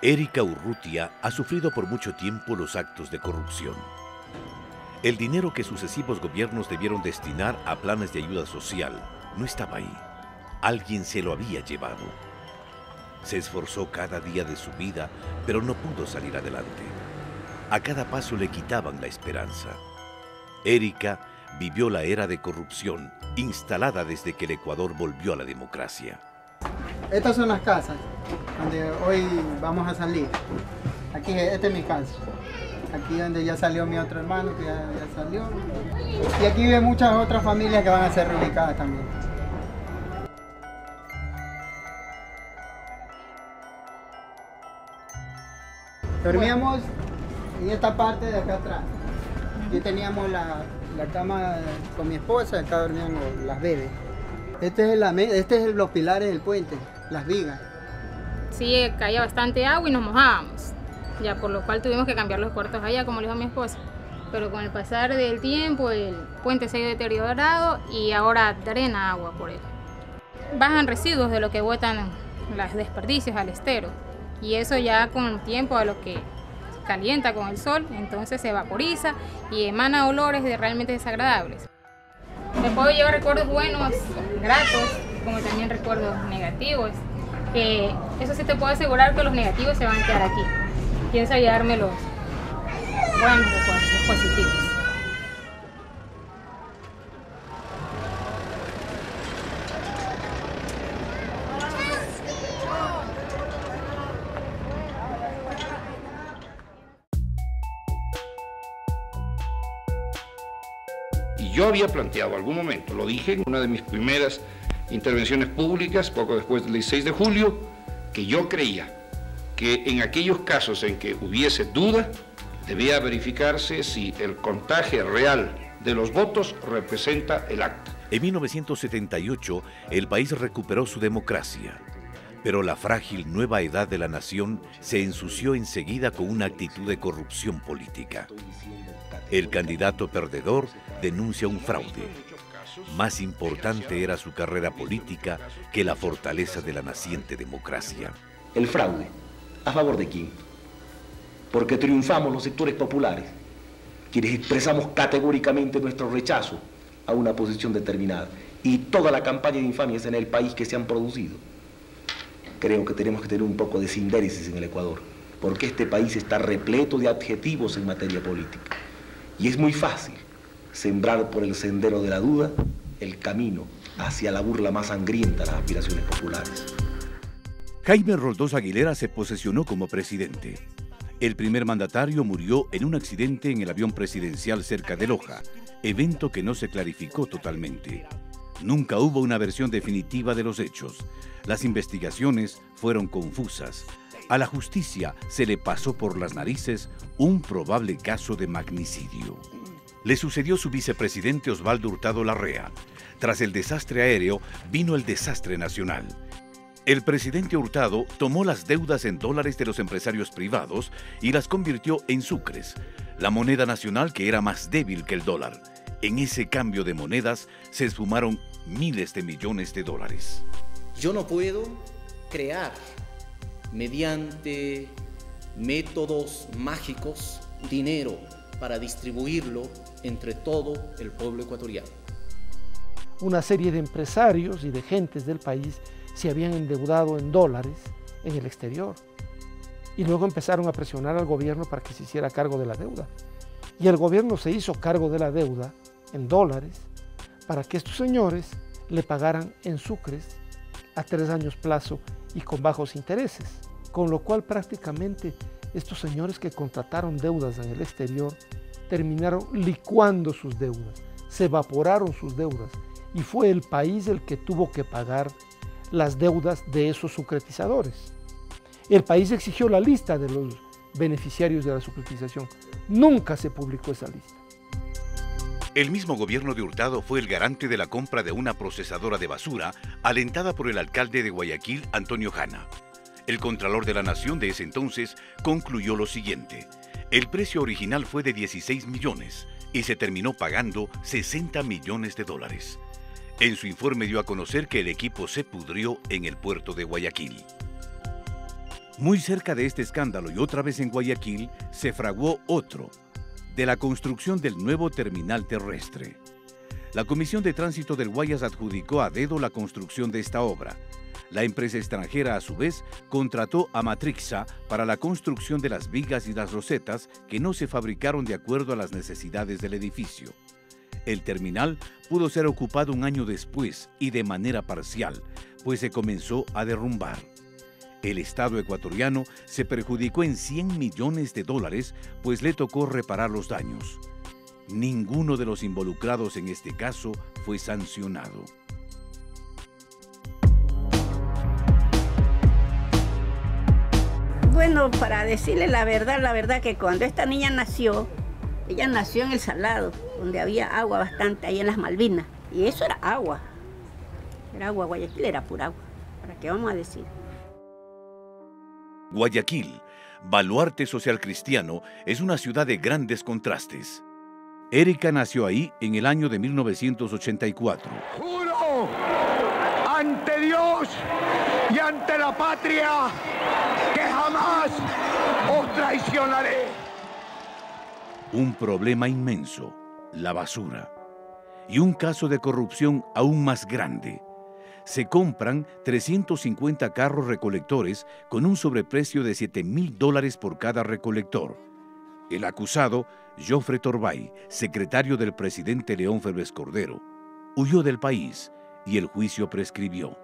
Erika Urrutia ha sufrido por mucho tiempo los actos de corrupción. El dinero que sucesivos gobiernos debieron destinar a planes de ayuda social no estaba ahí. Alguien se lo había llevado. Se esforzó cada día de su vida, pero no pudo salir adelante. A cada paso le quitaban la esperanza. Erika vivió la era de corrupción instalada desde que el Ecuador volvió a la democracia. Estas son las casas donde hoy vamos a salir. Aquí, esta es mi casa. Aquí donde ya salió mi otro hermano, que ya salió. Y aquí viven muchas otras familias que van a ser reubicadas también. Dormíamos en esta parte de acá atrás. Aquí teníamos la cama con mi esposa, acá dormían las bebés. Este es los pilares del puente, las vigas. Sí, caía bastante agua y nos mojábamos, ya por lo cual tuvimos que cambiar los cuartos allá, como le dijo mi esposa. Pero con el pasar del tiempo el puente se ha ido deteriorado y ahora drena agua por él. Bajan residuos de lo que botan los desperdicios al estero y eso ya con el tiempo a lo que se calienta con el sol, entonces se vaporiza y emana olores realmente desagradables. Me puedo llevar recuerdos buenos, gratos, como también recuerdos negativos. Que eso sí te puedo asegurar que los negativos se van a quedar aquí. Pienso llevarme los buenos recuerdos, los positivos. Y yo había planteado algún momento, lo dije en una de mis primeras intervenciones públicas, poco después del 16 de julio, que yo creía que en aquellos casos en que hubiese duda, debía verificarse si el contagio real de los votos representa el acta. En 1978, el país recuperó su democracia, pero la frágil nueva edad de la nación se ensució enseguida con una actitud de corrupción política. El candidato perdedor denuncia un fraude. Más importante era su carrera política que la fortaleza de la naciente democracia. El fraude, ¿a favor de quién? Porque triunfamos los sectores populares, quienes expresamos categóricamente nuestro rechazo a una posición determinada, y toda la campaña de infamias en el país que se han producido. Creo que tenemos que tener un poco de sindéresis en el Ecuador, porque este país está repleto de adjetivos en materia política, y es muy fácil sembrar por el sendero de la duda el camino hacia la burla más sangrienta de las aspiraciones populares. Jaime Roldós Aguilera se posesionó como presidente. El primer mandatario murió en un accidente en el avión presidencial cerca de Loja, evento que no se clarificó totalmente. Nunca hubo una versión definitiva de los hechos. Las investigaciones fueron confusas. A la justicia se le pasó por las narices un probable caso de magnicidio. Le sucedió su vicepresidente Osvaldo Hurtado Larrea. Tras el desastre aéreo vino el desastre nacional. El presidente Hurtado tomó las deudas en dólares de los empresarios privados y las convirtió en sucres, la moneda nacional que era más débil que el dólar. En ese cambio de monedas se esfumaron miles de millones de dólares. Yo no puedo crear mediante métodos mágicos dinero para distribuirlo entre todo el pueblo ecuatoriano. Una serie de empresarios y de gentes del país se habían endeudado en dólares en el exterior y luego empezaron a presionar al gobierno para que se hiciera cargo de la deuda. Y el gobierno se hizo cargo de la deuda en dólares para que estos señores le pagaran en sucres a 3 años plazo y con bajos intereses, con lo cual prácticamente estos señores que contrataron deudas en el exterior terminaron licuando sus deudas, se evaporaron sus deudas y fue el país el que tuvo que pagar las deudas de esos sucretizadores. El país exigió la lista de los beneficiarios de la sucretización. Nunca se publicó esa lista. El mismo gobierno de Hurtado fue el garante de la compra de una procesadora de basura alentada por el alcalde de Guayaquil, Antonio Jana. El Contralor de la Nación de ese entonces concluyó lo siguiente: el precio original fue de 16 millones y se terminó pagando 60 millones de dólares. En su informe dio a conocer que el equipo se pudrió en el puerto de Guayaquil. Muy cerca de este escándalo y otra vez en Guayaquil, se fraguó otro, de la construcción del nuevo terminal terrestre. La Comisión de Tránsito del Guayas adjudicó a dedo la construcción de esta obra. La empresa extranjera, a su vez, contrató a Matrixa para la construcción de las vigas y las rosetas que no se fabricaron de acuerdo a las necesidades del edificio. El terminal pudo ser ocupado un año después y de manera parcial, pues se comenzó a derrumbar. El Estado ecuatoriano se perjudicó en $100 millones, pues le tocó reparar los daños. Ninguno de los involucrados en este caso fue sancionado. Bueno, para decirle la verdad que cuando esta niña nació, ella nació en El Salado, donde había agua bastante, ahí en las Malvinas. Y eso era agua. Era agua, Guayaquil era pura agua. ¿Para qué vamos a decir? Guayaquil, baluarte social cristiano, es una ciudad de grandes contrastes. Erika nació ahí en el año de 1984. ¡Juro ante Dios y ante la patria que jamás os traicionaré! Un problema inmenso, la basura. Y un caso de corrupción aún más grande. Se compran 350 carros recolectores con un sobreprecio de $7.000 por cada recolector. El acusado, Jofre Torbay, secretario del presidente León Febres Cordero, huyó del país y el juicio prescribió.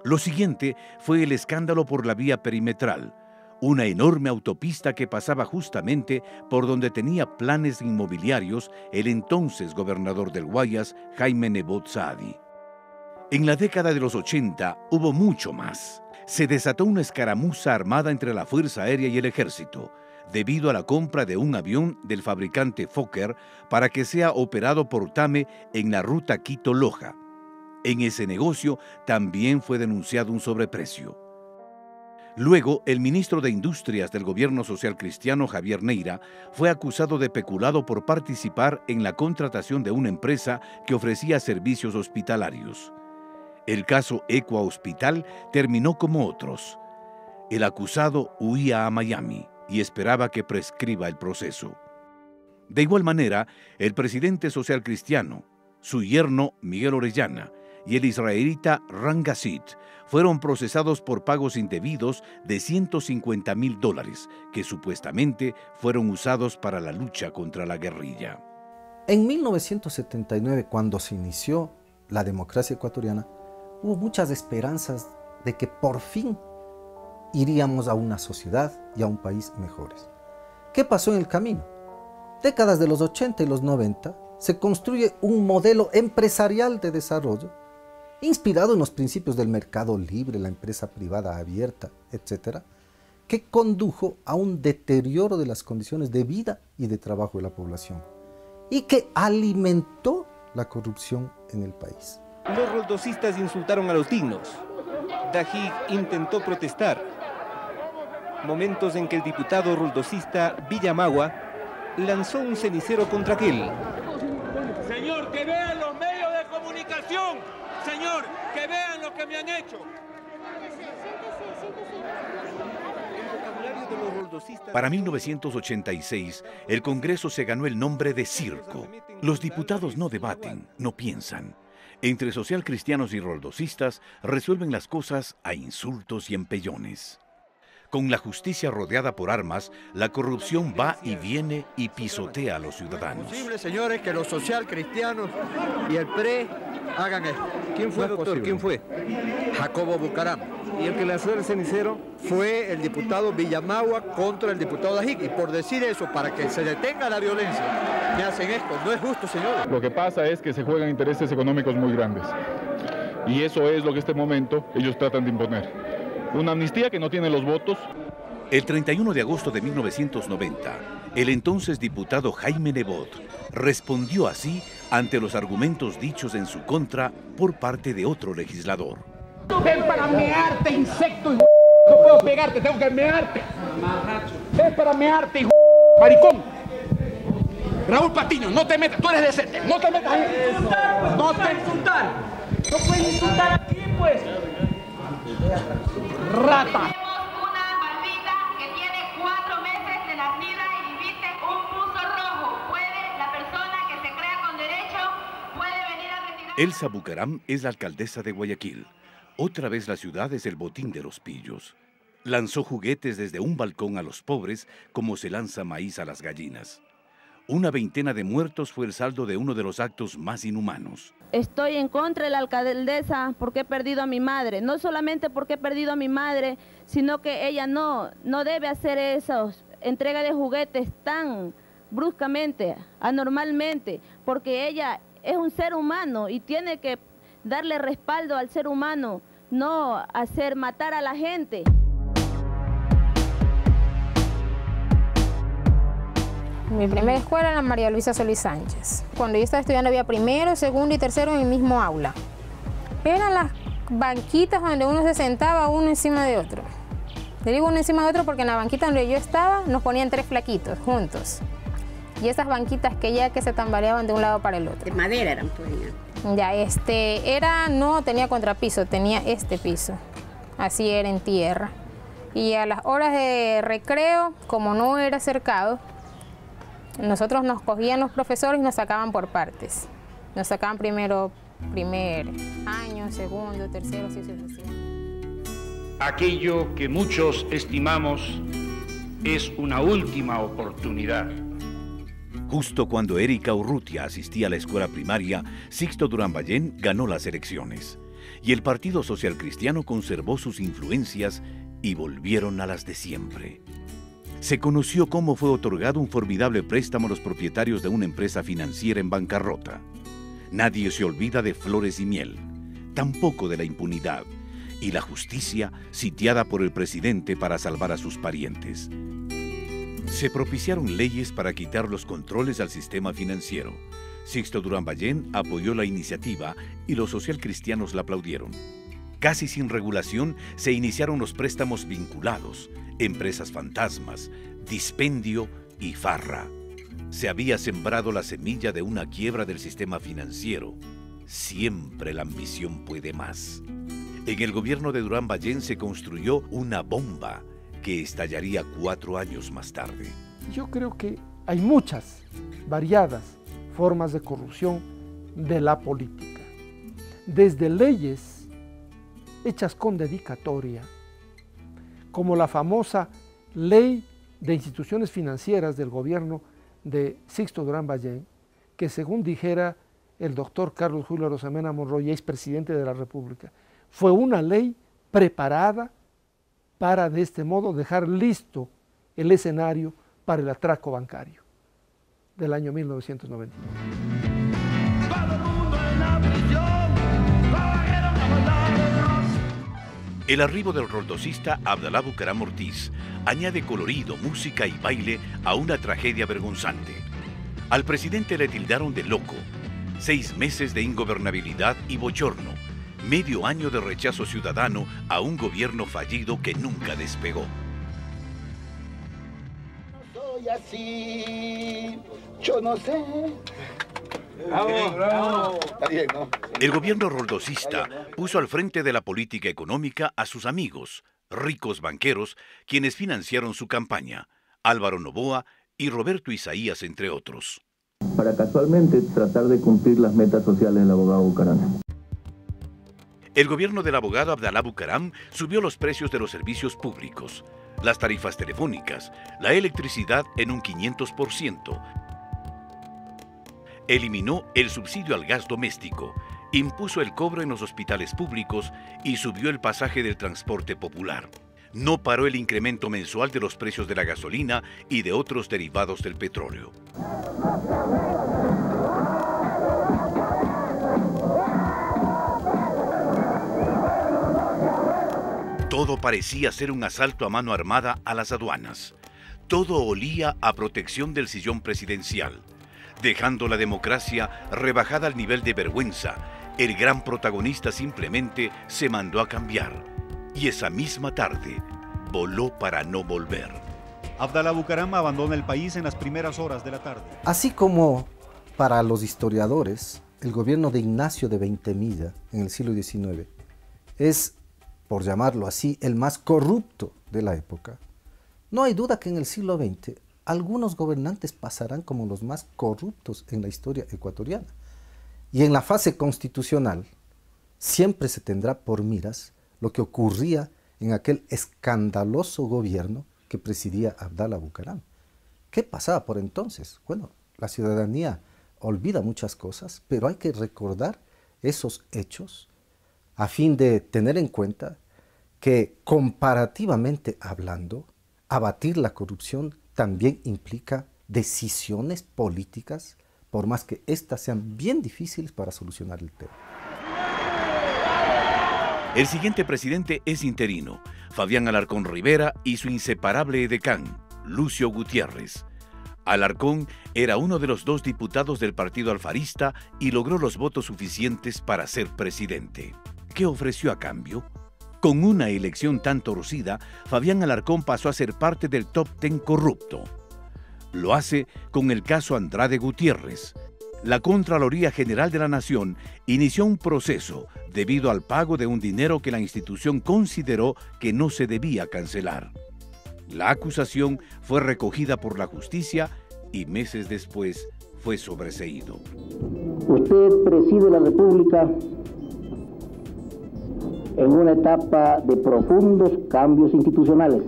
Lo siguiente fue el escándalo por la vía perimetral, una enorme autopista que pasaba justamente por donde tenía planes inmobiliarios el entonces gobernador del Guayas, Jaime Nebot Saadi. En la década de los 80 hubo mucho más. Se desató una escaramuza armada entre la Fuerza Aérea y el Ejército, debido a la compra de un avión del fabricante Fokker para que sea operado por TAME en la ruta Quito-Loja. En ese negocio también fue denunciado un sobreprecio. Luego, el ministro de Industrias del gobierno social cristiano, Javier Neira, fue acusado de peculado por participar en la contratación de una empresa que ofrecía servicios hospitalarios. El caso Equa Hospital terminó como otros. El acusado huía a Miami y esperaba que prescriba el proceso. De igual manera, el presidente social cristiano, su yerno Miguel Orellana y el israelita Ran Gassit fueron procesados por pagos indebidos de $150.000 que supuestamente fueron usados para la lucha contra la guerrilla. En 1979, cuando se inició la democracia ecuatoriana, hubo muchas esperanzas de que por fin iríamos a una sociedad y a un país mejores. ¿Qué pasó en el camino? Décadas de los 80 y los 90 se construye un modelo empresarial de desarrollo inspirado en los principios del mercado libre, la empresa privada abierta, etc., que condujo a un deterioro de las condiciones de vida y de trabajo de la población y que alimentó la corrupción en el país. Los roldosistas insultaron a los dignos. Dajig intentó protestar. Momentos en que el diputado roldosista Villamagua lanzó un cenicero contra aquel. Señor, que vean los medios de comunicación. Señor, que vean lo que me han hecho. Para 1986, el Congreso se ganó el nombre de circo. Los diputados no debaten, no piensan. Entre socialcristianos y roldosistas resuelven las cosas a insultos y empellones. Con la justicia rodeada por armas, la corrupción va y viene y pisotea a los ciudadanos. Es posible, señores, que los socialcristianos y el PRE hagan esto. ¿Quién fue, doctor? ¿Quién fue? Jacobo Bucaram. ¿Y el que lanzó el cenicero? Fue el diputado Villamagua contra el diputado Dajig. Y por decir eso, para que se detenga la violencia, me hacen esto. No es justo, señores. Lo que pasa es que se juegan intereses económicos muy grandes. Y eso es lo que en este momento ellos tratan de imponer. Una amnistía que no tiene los votos. El 31 de agosto de 1990, el entonces diputado Jaime Nebot respondió así ante los argumentos dichos en su contra por parte de otro legislador. Es para mearte, insecto, hijo. No puedo pegarte, tengo que mearte. Es para mearte, hijo. Maricón. Raúl Patiño, no te metas, tú eres decente. No te metas. No te insultar. No puedes insultar aquí, pues. Rata. Elsa Bucaram es la alcaldesa de Guayaquil. Otra vez la ciudad es el botín de los pillos. Lanzó juguetes desde un balcón a los pobres como se lanza maíz a las gallinas. Una veintena de muertos fue el saldo de uno de los actos más inhumanos. Estoy en contra de la alcaldesa porque he perdido a mi madre. No solamente porque he perdido a mi madre, sino que ella no debe hacer esos entrega de juguetes tan bruscamente, anormalmente, porque ella es un ser humano y tiene que darle respaldo al ser humano, no hacer matar a la gente. Mi primera escuela era la María Luisa Solís Sánchez. Cuando yo estaba estudiando había primero, segundo y tercero en el mismo aula. Eran las banquitas donde uno se sentaba uno encima de otro. Le digo uno encima de otro porque en la banquita donde yo estaba nos ponían 3 flaquitos juntos. Y esas banquitas que se tambaleaban de un lado para el otro. De madera eran, pues. Ya, no tenía contrapiso, tenía este piso. Así era en tierra. Y a las horas de recreo, como no era cercado, nosotros nos cogían los profesores y nos sacaban por partes. Nos sacaban primero primer año, segundo, tercero, así sucesivamente. Aquello que muchos estimamos es una última oportunidad. Justo cuando Erika Urrutia asistía a la escuela primaria, Sixto Durán Ballén ganó las elecciones. Y el Partido Social Cristiano conservó sus influencias y volvieron a las de siempre. Se conoció cómo fue otorgado un formidable préstamo a los propietarios de una empresa financiera en bancarrota. Nadie se olvida de Flores y Miel, tampoco de la impunidad, y la justicia sitiada por el presidente para salvar a sus parientes. Se propiciaron leyes para quitar los controles al sistema financiero. Sixto Durán Ballén apoyó la iniciativa y los socialcristianos la aplaudieron. Casi sin regulación se iniciaron los préstamos vinculados, empresas fantasmas, dispendio y farra. Se había sembrado la semilla de una quiebra del sistema financiero. Siempre la ambición puede más. En el gobierno de Durán Ballén se construyó una bomba que estallaría 4 años más tarde. Yo creo que hay muchas, variadas formas de corrupción de la política. Desde leyes hechas con dedicatoria, como la famosa Ley de Instituciones Financieras del gobierno de Sixto Durán Ballén, que según dijera el doctor Carlos Julio Arosemena Monroy, expresidente de la República, fue una ley preparada para de este modo dejar listo el escenario para el atraco bancario del año 1999. El arribo del roldosista Abdalá Bucaram Ortiz añade colorido, música y baile a una tragedia vergonzante. Al presidente le tildaron de loco, 6 meses de ingobernabilidad y bochorno, medio año de rechazo ciudadano a un gobierno fallido que nunca despegó. No soy así, yo no sé. Bravo, bravo. Está bien, ¿no? El gobierno roldosista puso al frente de la política económica a sus amigos, ricos banqueros, quienes financiaron su campaña, Álvaro Noboa y Roberto Isaías, entre otros. Para casualmente tratar de cumplir las metas sociales del abogado Bucaram. El gobierno del abogado Abdalá Bucaram subió los precios de los servicios públicos, las tarifas telefónicas, la electricidad en un 500%. Eliminó el subsidio al gas doméstico, impuso el cobro en los hospitales públicos y subió el pasaje del transporte popular. No paró el incremento mensual de los precios de la gasolina y de otros derivados del petróleo. Todo parecía ser un asalto a mano armada a las aduanas. Todo olía a protección del sillón presidencial. Dejando la democracia rebajada al nivel de vergüenza, el gran protagonista simplemente se mandó a cambiar. Y esa misma tarde, voló para no volver. Abdalá Bucaram abandona el país en las primeras horas de la tarde. Así como para los historiadores, el gobierno de Ignacio de Veintemilla en el siglo XIX es, por llamarlo así, el más corrupto de la época. No hay duda que en el siglo XX algunos gobernantes pasarán como los más corruptos en la historia ecuatoriana. Y en la fase constitucional siempre se tendrá por miras lo que ocurría en aquel escandaloso gobierno que presidía Abdalá Bucaram. ¿Qué pasaba por entonces? Bueno, la ciudadanía olvida muchas cosas, pero hay que recordar esos hechos a fin de tener en cuenta que comparativamente hablando, abatir la corrupción también implica decisiones políticas, por más que éstas sean bien difíciles para solucionar el tema. El siguiente presidente es interino, Fabián Alarcón Rivera y su inseparable edecán, Lucio Gutiérrez. Alarcón era uno de los 2 diputados del partido alfarista y logró los votos suficientes para ser presidente. ¿Qué ofreció a cambio? Con una elección tan torcida, Fabián Alarcón pasó a ser parte del top 10 corrupto. Lo hace con el caso Andrade Gutiérrez. La Contraloría General de la Nación inició un proceso debido al pago de un dinero que la institución consideró que no se debía cancelar. La acusación fue recogida por la justicia y meses después fue sobreseído. Usted preside la República en una etapa de profundos cambios institucionales.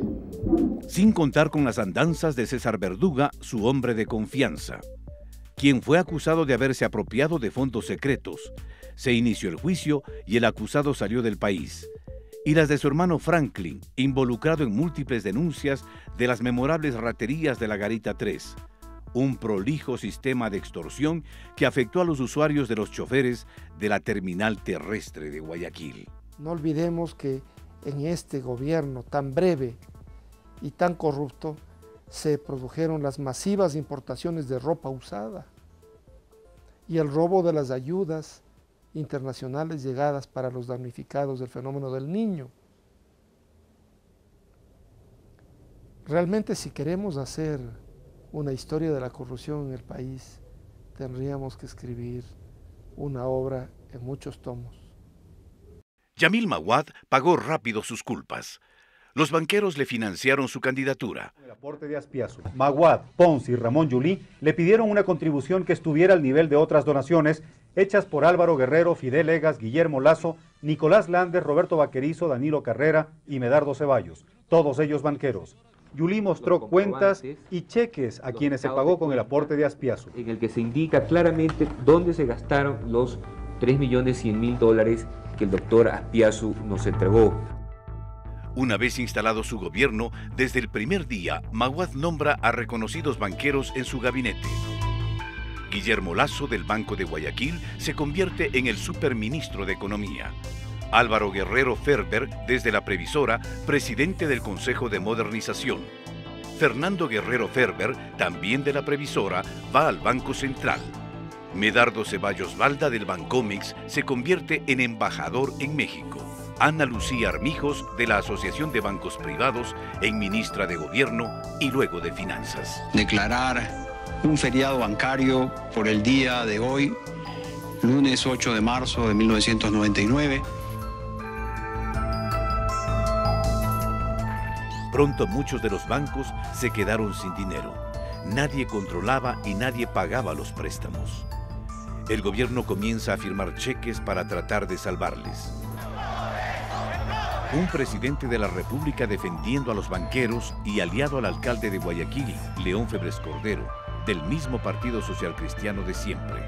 Sin contar con las andanzas de César Verduga, su hombre de confianza, quien fue acusado de haberse apropiado de fondos secretos. Se inició el juicio y el acusado salió del país. Y las de su hermano Franklin, involucrado en múltiples denuncias de las memorables raterías de la Garita 3, un prolijo sistema de extorsión que afectó a los usuarios de los choferes de la terminal terrestre de Guayaquil. No olvidemos que en este gobierno tan breve y tan corrupto se produjeron las masivas importaciones de ropa usada y el robo de las ayudas internacionales llegadas para los damnificados del fenómeno del Niño. Realmente, si queremos hacer una historia de la corrupción en el país, tendríamos que escribir una obra en muchos tomos. Yamil Maguad pagó rápido sus culpas. Los banqueros le financiaron su candidatura. El aporte de Aspiazu, Maguad, Pons y Ramón Yulí le pidieron una contribución que estuviera al nivel de otras donaciones hechas por Álvaro Guerrero, Fidel Egas, Guillermo Lazo, Nicolás Landes, Roberto Vaquerizo, Danilo Carrera y Medardo Ceballos, todos ellos banqueros. Yulí mostró cuentas y cheques a quienes se pagó con el aporte de Aspiazu. En el que se indica claramente dónde se gastaron los $3.100.000 que el doctor Aspiazu nos entregó. Una vez instalado su gobierno, desde el primer día, Maguad nombra a reconocidos banqueros en su gabinete. Guillermo Lazo, del Banco de Guayaquil, se convierte en el superministro de Economía. Álvaro Guerrero Ferber, desde la Previsora, presidente del Consejo de Modernización. Fernando Guerrero Ferber, también de la Previsora, va al Banco Central. Medardo Ceballos Balda, del Bancomex, se convierte en embajador en México. Ana Lucía Armijos, de la Asociación de Bancos Privados, en ministra de Gobierno y luego de Finanzas. Declarar un feriado bancario por el día de hoy, lunes 8 de marzo de 1999. Pronto muchos de los bancos se quedaron sin dinero. Nadie controlaba y nadie pagaba los préstamos. El gobierno comienza a firmar cheques para tratar de salvarles. Un presidente de la República defendiendo a los banqueros y aliado al alcalde de Guayaquil, León Febres Cordero, del mismo Partido Social Cristiano de siempre.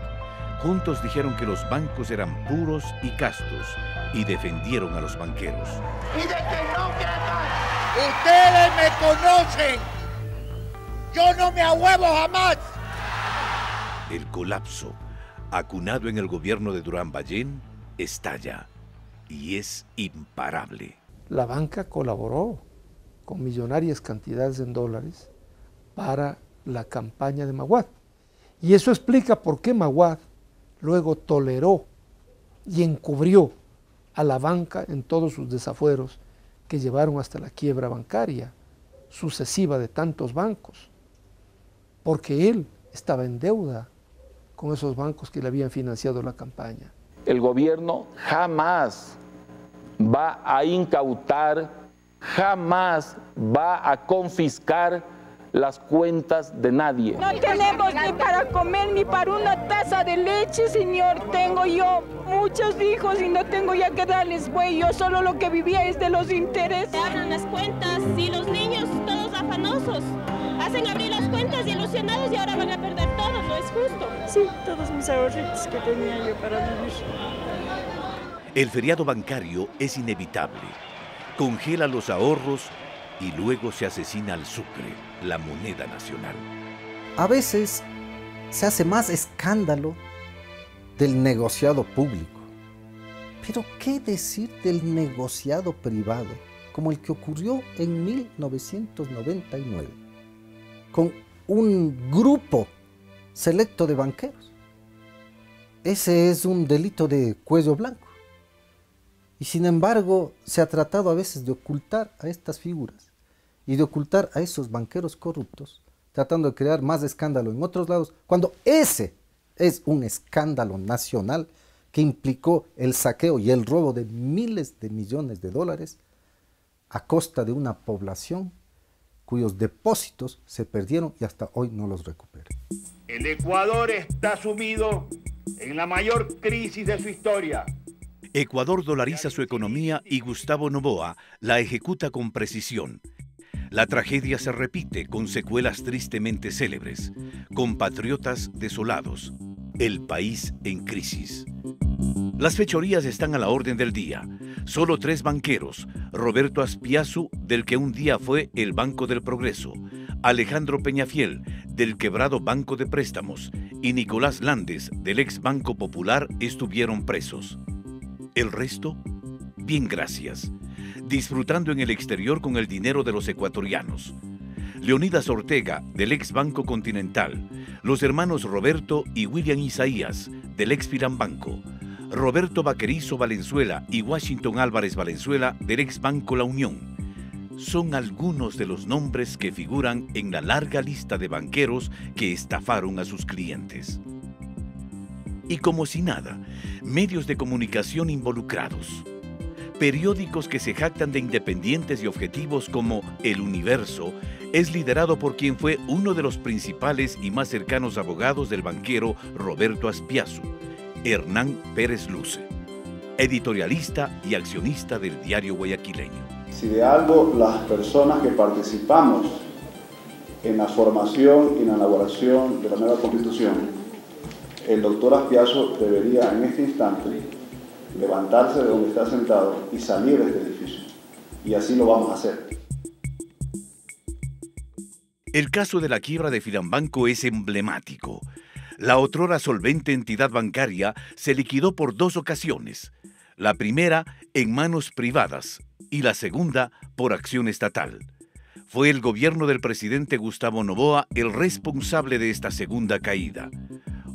Juntos dijeron que los bancos eran puros y castos y defendieron a los banqueros. Y de que no crean, ustedes me conocen. Yo no me ahuevo jamás. El colapso, acunado en el gobierno de Durán Ballén, estalla y es imparable. La banca colaboró con millonarias cantidades en dólares para la campaña de Maguad. Y eso explica por qué Maguad luego toleró y encubrió a la banca en todos sus desafueros que llevaron hasta la quiebra bancaria sucesiva de tantos bancos, porque él estaba en deuda con esos bancos que le habían financiado la campaña. El gobierno jamás va a incautar, jamás va a confiscar las cuentas de nadie. No tenemos ni para comer ni para una taza de leche, señor. Tengo yo muchos hijos y no tengo ya que darles buey. Yo solo lo que vivía es de los intereses. Abran las cuentas y los niños todos afanosos. Hacen abrir las cuentas y ilusionados y ahora van a perder todo, ¿no es justo? Sí, todos mis ahorritos que tenía yo para vivir. El feriado bancario es inevitable. Congela los ahorros y luego se asesina al sucre, la moneda nacional. A veces se hace más escándalo del negociado público. Pero ¿qué decir del negociado privado, como el que ocurrió en 1999, con un grupo selecto de banqueros? Ese es un delito de cuello blanco. Y sin embargo, se ha tratado a veces de ocultar a estas figuras y de ocultar a esos banqueros corruptos, tratando de crear más escándalo en otros lados, cuando ese es un escándalo nacional que implicó el saqueo y el robo de miles de millones de dólares a costa de una población cuyos depósitos se perdieron y hasta hoy no los recupera. El Ecuador está sumido en la mayor crisis de su historia. Ecuador dolariza su economía y Gustavo Noboa la ejecuta con precisión. La tragedia se repite con secuelas tristemente célebres, compatriotas desolados, el país en crisis. Las fechorías están a la orden del día. Solo 3 banqueros, Roberto Aspiazu, del que un día fue el Banco del Progreso, Alejandro Peñafiel, del quebrado Banco de Préstamos, y Nicolás Landes, del ex Banco Popular, estuvieron presos. El resto, bien gracias, disfrutando en el exterior con el dinero de los ecuatorianos. Leonidas Ortega, del ex Banco Continental, los hermanos Roberto y William Isaías, del ex Firambanco, Roberto Vaquerizo Valenzuela y Washington Álvarez Valenzuela, del ex Banco La Unión. Son algunos de los nombres que figuran en la larga lista de banqueros que estafaron a sus clientes. Y como si nada, medios de comunicación involucrados. Periódicos que se jactan de independientes y objetivos como El Universo es liderado por quien fue uno de los principales y más cercanos abogados del banquero Roberto Aspiazu, Hernán Pérez Luce, editorialista y accionista del diario guayaquileño. Si de algo las personas que participamos en la formación y en la elaboración de la nueva Constitución, el doctor Aspiazu debería en este instante levantarse de donde está sentado y salir de este edificio. Y así lo vamos a hacer. El caso de la quiebra de Firambanco es emblemático. La otrora solvente entidad bancaria se liquidó por 2 ocasiones. La primera en manos privadas y la segunda por acción estatal. Fue el gobierno del presidente Gustavo Noboa el responsable de esta segunda caída.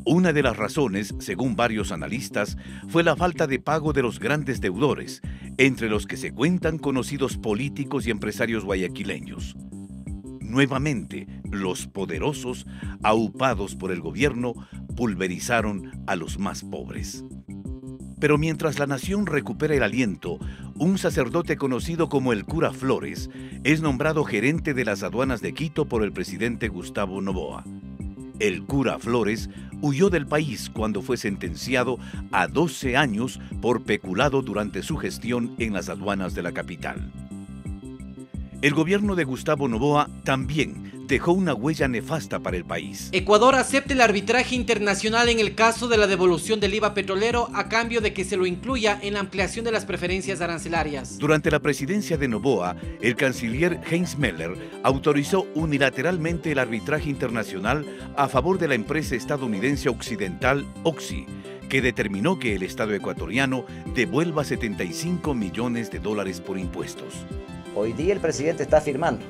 Una de las razones, según varios analistas, fue la falta de pago de los grandes deudores, entre los que se cuentan conocidos políticos y empresarios guayaquileños. Nuevamente, los poderosos, aupados por el gobierno, pulverizaron a los más pobres. Pero mientras la nación recupera el aliento, un sacerdote conocido como el cura Flores es nombrado gerente de las aduanas de Quito por el presidente Gustavo Noboa. El cura Flores huyó del país cuando fue sentenciado a 12 años por peculado durante su gestión en las aduanas de la capital. El gobierno de Gustavo Noboa también dejó una huella nefasta para el país. Ecuador acepta el arbitraje internacional en el caso de la devolución del IVA petrolero a cambio de que se lo incluya en la ampliación de las preferencias arancelarias. Durante la presidencia de Noboa, el canciller Heinz Meller autorizó unilateralmente el arbitraje internacional a favor de la empresa estadounidense occidental Oxy, que determinó que el Estado ecuatoriano devuelva 75 millones de dólares por impuestos. Hoy día el presidente está firmando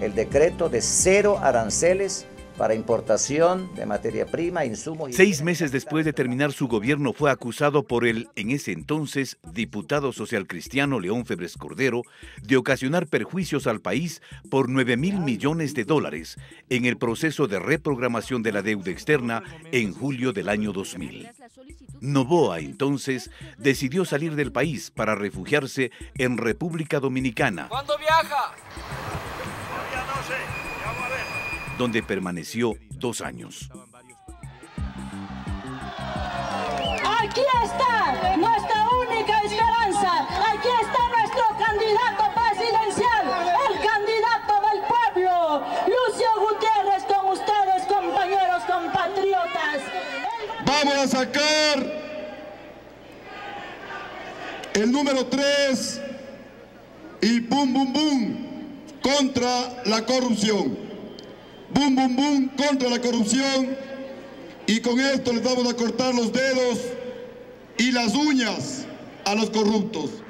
el decreto de 0 aranceles para importación de materia prima, insumos... 6 meses después de terminar su gobierno fue acusado por el, en ese entonces, diputado socialcristiano León Febres Cordero de ocasionar perjuicios al país por 9.000 millones de dólares en el proceso de reprogramación de la deuda externa en julio del año 2000. Noboa, entonces, decidió salir del país para refugiarse en República Dominicana. ¿Cuándo viaja? Ya no sé, ya vamos a ver. donde permaneció 2 años. Aquí está nuestra única esperanza, aquí está nuestro candidato presidencial, el candidato del pueblo, Lucio Gutiérrez, con ustedes, compañeros, compatriotas. Vamos a sacar el número 3 y bum bum bum contra la corrupción. Bum bum bum contra la corrupción, y con esto les vamos a cortar los dedos y las uñas a los corruptos.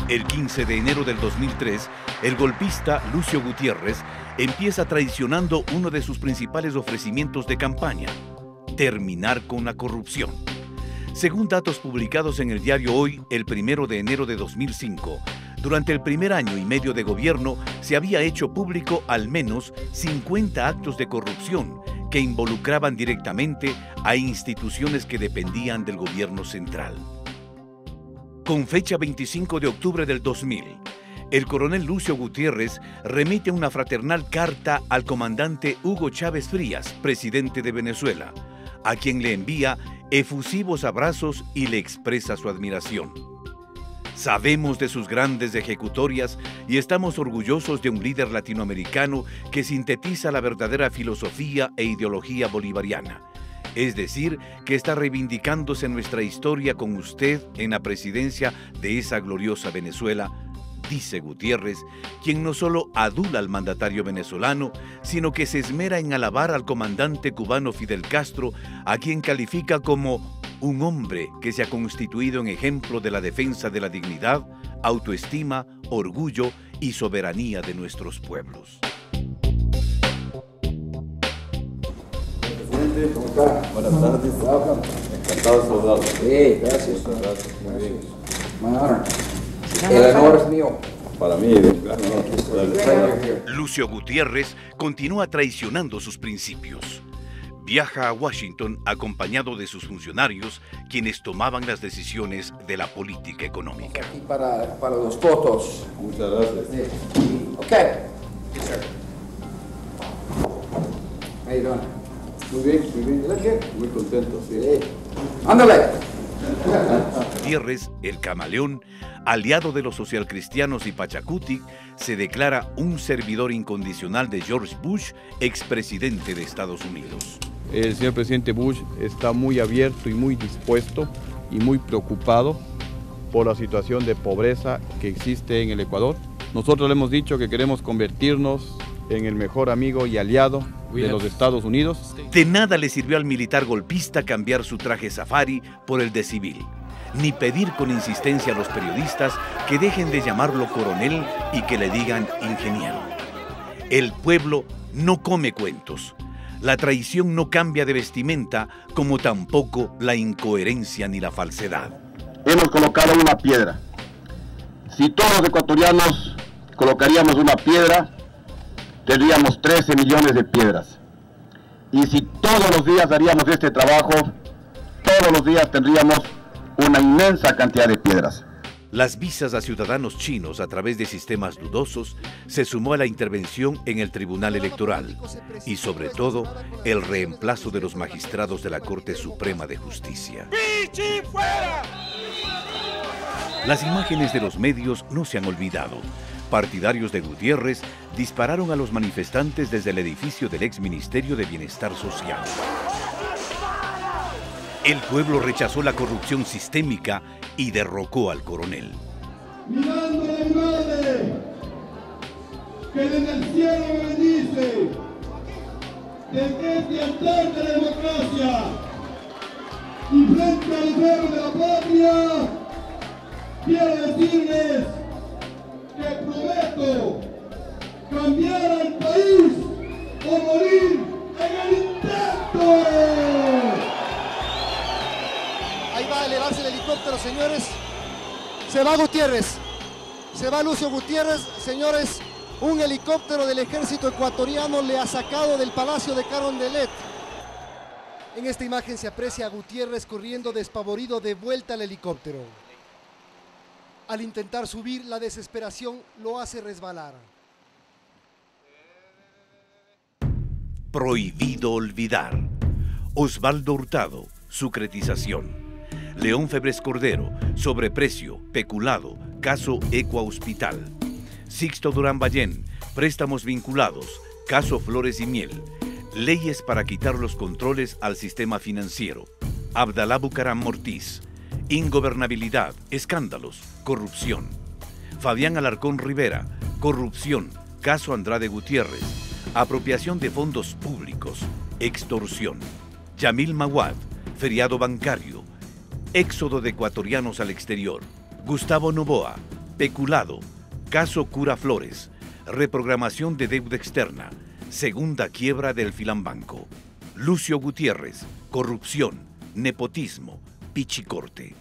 El 15 de enero del 2003, el golpista Lucio Gutiérrez empieza traicionando uno de sus principales ofrecimientos de campaña: terminar con la corrupción. Según datos publicados en el diario Hoy, el 1 de enero de 2005, durante el primer año y medio de gobierno se había hecho público al menos 50 actos de corrupción que involucraban directamente a instituciones que dependían del gobierno central. Con fecha 25 de octubre del 2000, el coronel Lucio Gutiérrez remite una fraternal carta al comandante Hugo Chávez Frías, presidente de Venezuela, a quien le envía efusivos abrazos y le expresa su admiración. Sabemos de sus grandes ejecutorias y estamos orgullosos de un líder latinoamericano que sintetiza la verdadera filosofía e ideología bolivariana. Es decir, que está reivindicándose nuestra historia con usted en la presidencia de esa gloriosa Venezuela, dice Gutiérrez, quien no solo adula al mandatario venezolano, sino que se esmera en alabar al comandante cubano Fidel Castro, a quien califica como un hombre que se ha constituido en ejemplo de la defensa de la dignidad, autoestima, orgullo y soberanía de nuestros pueblos. Presidente, ¿cómo está? Buenas tardes. Encantado de saludarlo. Sí, gracias. Muy bien. El honor es mío. Para mí, Lucio Gutiérrez continúa traicionando sus principios. Viaja a Washington acompañado de sus funcionarios, quienes tomaban las decisiones de la política económica. Y para los fotos. Muchas gracias. Ok. Yes, sir. How you doing? Muy bien. Muy contento, sí. ¡Ándale! Gutiérrez, el camaleón, aliado de los socialcristianos y Pachacuti, se declara un servidor incondicional de George Bush, expresidente de Estados Unidos. El señor presidente Bush está muy abierto y muy dispuesto y muy preocupado por la situación de pobreza que existe en el Ecuador. Nosotros le hemos dicho que queremos convertirnos en el mejor amigo y aliado de los Estados Unidos. De nada le sirvió al militar golpista cambiar su traje safari por el de civil, ni pedir con insistencia a los periodistas que dejen de llamarlo coronel y que le digan ingeniero. El pueblo no come cuentos. La traición no cambia de vestimenta, como tampoco la incoherencia ni la falsedad. Hemos colocado una piedra. Si todos los ecuatorianos colocaríamos una piedra, tendríamos 13 millones de piedras. Y si todos los días haríamos este trabajo, todos los días tendríamos una inmensa cantidad de piedras. Las visas a ciudadanos chinos a través de sistemas dudosos se sumó a la intervención en el Tribunal Electoral y, sobre todo, el reemplazo de los magistrados de la Corte Suprema de Justicia. ¡Pichi fuera! Las imágenes de los medios no se han olvidado. Partidarios de Gutiérrez dispararon a los manifestantes desde el edificio del ex Ministerio de Bienestar Social. El pueblo rechazó la corrupción sistémica y derrocó al coronel. Mirando a mi madre, que desde el cielo me bendice, desde este altar de la democracia y frente al pueblo de la patria, quiero decirles que prometo cambiar al país o morir en el intento. Ahí va a elevarse el helicóptero, señores. Se va Gutiérrez. Se va Lucio Gutiérrez. Señores, un helicóptero del ejército ecuatoriano le ha sacado del Palacio de Carondelet. En esta imagen se aprecia a Gutiérrez corriendo despavorido de vuelta al helicóptero. Al intentar subir, la desesperación lo hace resbalar. Prohibido olvidar. Osvaldo Hurtado, sucretización. León Febres Cordero, sobreprecio, peculado, caso Ecua Hospital. Sixto Durán Ballén, préstamos vinculados, caso Flores y Miel. Leyes para quitar los controles al sistema financiero. Abdalá Bucaram Mortiz. Ingobernabilidad, escándalos, corrupción. Fabián Alarcón Rivera, corrupción, caso Andrade Gutiérrez. Apropiación de fondos públicos, extorsión. Yamil Maguad, feriado bancario. Éxodo de ecuatorianos al exterior. Gustavo Noboa, peculado, caso Cura Flores. Reprogramación de deuda externa. Segunda quiebra del Filambanco. Lucio Gutiérrez, corrupción, nepotismo, pichicorte.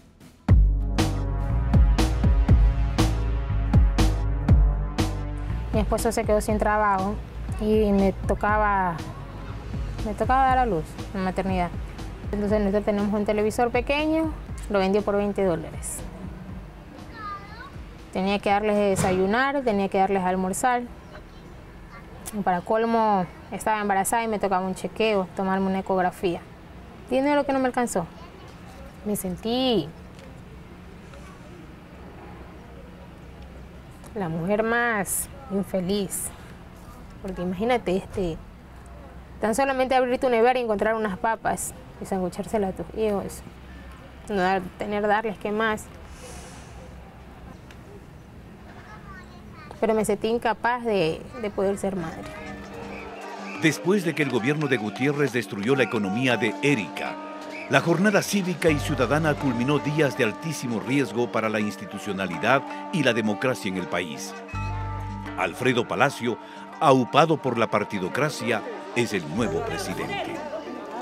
Mi esposo se quedó sin trabajo y me tocaba dar a luz en maternidad. Entonces nosotros tenemos un televisor pequeño, lo vendió por $20. Tenía que darles de desayunar, tenía que darles de almorzar. Y para colmo, estaba embarazada y me tocaba un chequeo, tomarme una ecografía. Dinero que no me alcanzó. Me sentí la mujer más infeliz. Porque imagínate, tan solamente abrir tu nevera y encontrar unas papas y sanguchárselas a tus hijos. No darles qué más. Pero me sentí incapaz de poder ser madre. Después de que el gobierno de Gutiérrez destruyó la economía de Erika, la jornada cívica y ciudadana culminó días de altísimo riesgo para la institucionalidad y la democracia en el país. Alfredo Palacio, aupado por la partidocracia, es el nuevo presidente.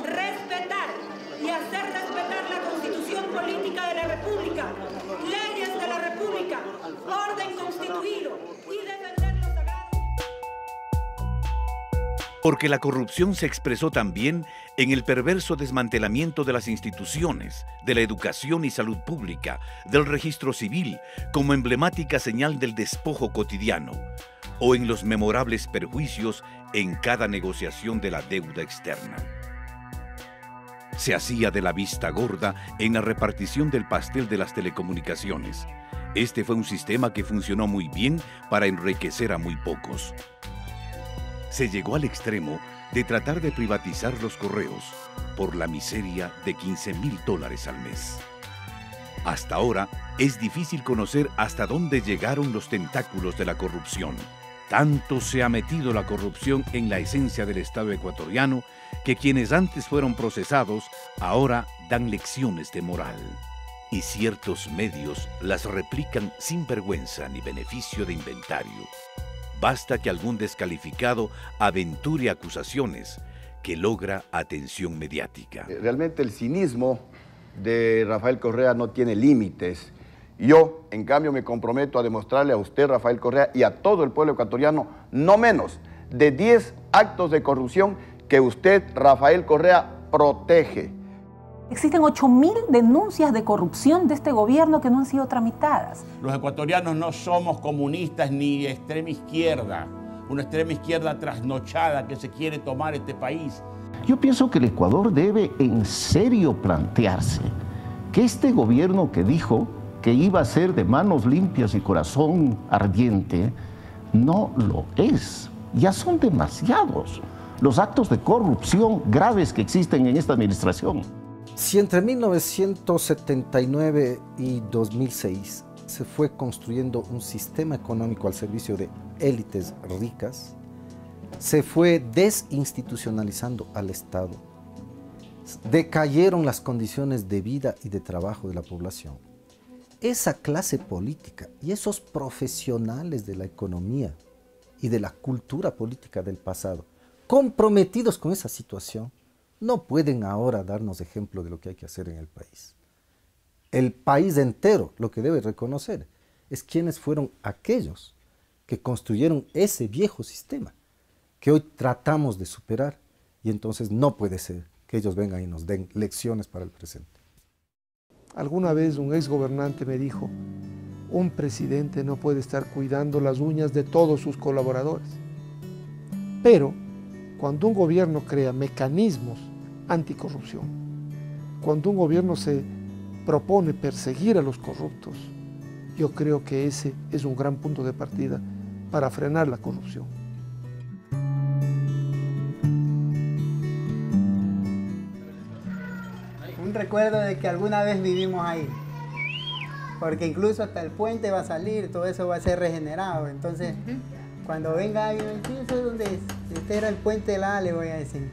Respetar y hacer respetar la Constitución Política de la República, leyes de la República, orden constituido y defender los sagrados. Porque la corrupción se expresó también en el perverso desmantelamiento de las instituciones, de la educación y salud pública, del registro civil, como emblemática señal del despojo cotidiano, o en los memorables perjuicios en cada negociación de la deuda externa. Se hacía de la vista gorda en la repartición del pastel de las telecomunicaciones. Este fue un sistema que funcionó muy bien para enriquecer a muy pocos. Se llegó al extremo de tratar de privatizar los correos por la miseria de $15,000 al mes. Hasta ahora es difícil conocer hasta dónde llegaron los tentáculos de la corrupción. Tanto se ha metido la corrupción en la esencia del Estado ecuatoriano que quienes antes fueron procesados ahora dan lecciones de moral. Y ciertos medios las replican sin vergüenza ni beneficio de inventario. Basta que algún descalificado aventure acusaciones que logra atención mediática. Realmente el cinismo de Rafael Correa no tiene límites. Yo, en cambio, me comprometo a demostrarle a usted, Rafael Correa, y a todo el pueblo ecuatoriano, no menos de 10 actos de corrupción que usted, Rafael Correa, protege. Existen 8.000 denuncias de corrupción de este gobierno que no han sido tramitadas. Los ecuatorianos no somos comunistas ni extrema izquierda, una extrema izquierda trasnochada que se quiere tomar este país. Yo pienso que el Ecuador debe en serio plantearse que este gobierno que dijo que iba a ser de manos limpias y corazón ardiente, no lo es. Ya son demasiados los actos de corrupción graves que existen en esta administración. Si entre 1979 y 2006 se fue construyendo un sistema económico al servicio de élites ricas, se fue desinstitucionalizando al Estado, decayeron las condiciones de vida y de trabajo de la población. Esa clase política y esos profesionales de la economía y de la cultura política del pasado, comprometidos con esa situación, no pueden ahora darnos ejemplo de lo que hay que hacer en el país. El país entero lo que debe reconocer es quiénes fueron aquellos que construyeron ese viejo sistema que hoy tratamos de superar, y entonces no puede ser que ellos vengan y nos den lecciones para el presente. Alguna vez un exgobernante me dijo, un presidente no puede estar cuidando las uñas de todos sus colaboradores, pero Cuando un gobierno crea mecanismos anticorrupción, cuando un gobierno se propone perseguir a los corruptos, yo creo que ese es un gran punto de partida para frenar la corrupción. Un recuerdo de que alguna vez vivimos ahí, porque incluso hasta el puente va a salir, todo eso va a ser regenerado. Entonces, cuando venga alguien, ¿sí? ¿Eso dónde es? Este era el puente de la A, le voy a decir.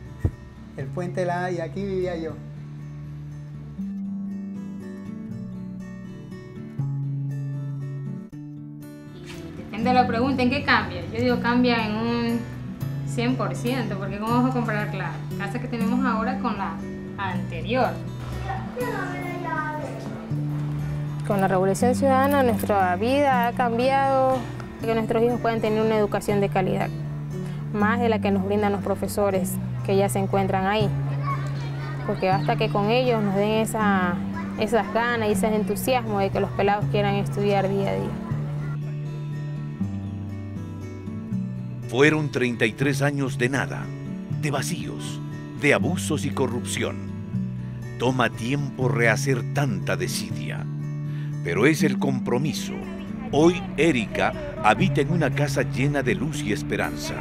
El puente de la A, y aquí vivía yo. Depende de la pregunta, ¿en qué cambia? Yo digo cambia en un 100%, porque ¿cómo vamos a comparar la casa que tenemos ahora con la anterior? Con la Revolución Ciudadana nuestra vida ha cambiado, que nuestros hijos puedan tener una educación de calidad, más de la que nos brindan los profesores que ya se encuentran ahí, porque basta que con ellos nos den esas ganas y ese entusiasmo de que los pelados quieran estudiar día a día. Fueron 33 años de nada, de vacíos, de abusos y corrupción. Toma tiempo rehacer tanta desidia, pero es el compromiso. Hoy Erika habita en una casa llena de luz y esperanza,